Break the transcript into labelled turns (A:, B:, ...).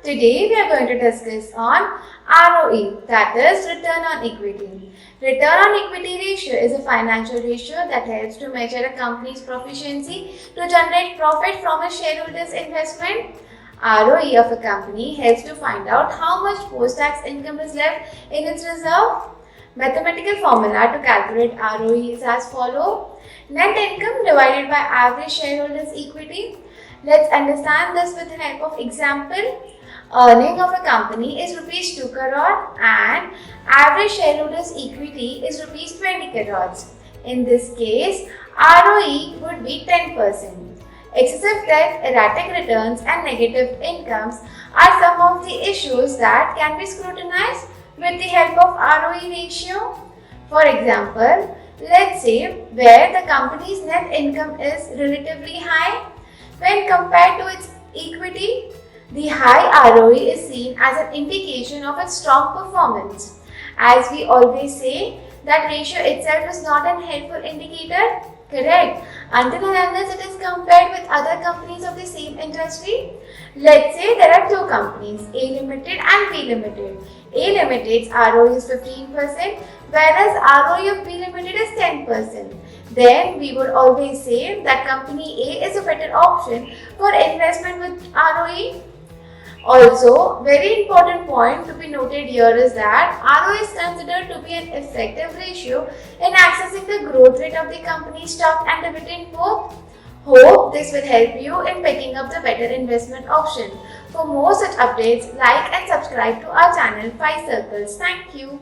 A: Today we are going to discuss on ROE, that is return on equity. Return on equity ratio is a financial ratio that helps to measure a company's proficiency to generate profit from a shareholder's investment. ROE of a company helps to find out how much post-tax income is left in its reserve. Mathematical formula to calculate ROE is as follows. Net income divided by average shareholders' equity. Let's understand this with the help of example. Earning of a company is rupees 2 crore and average shareholders' equity is rupees 20 crores. In this case, ROE would be 10%. Excessive debt, erratic returns and negative incomes are some of the issues that can be scrutinized with the help of ROE ratio. For example, let's say where the company's net income is relatively high when compared to its equity, the high ROE is seen as an indication of its strong performance. As we always say, that ratio itself is not an helpful indicator, correct? Until and unless it is compared with other companies of the same industry. Let's say there are two companies, A Limited and B Limited. A Limited's ROE is 15%, whereas ROE of B Limited is 10%. Then we would always say that company A is a better option for investment with ROE. Also, very important point to be noted here is that ROE is considered to be an effective ratio in accessing the growth rate of the company's stock and dividend both. Hope this will help you in picking up the better investment option. For more such updates, like and subscribe to our channel 5 Circles. Thank you.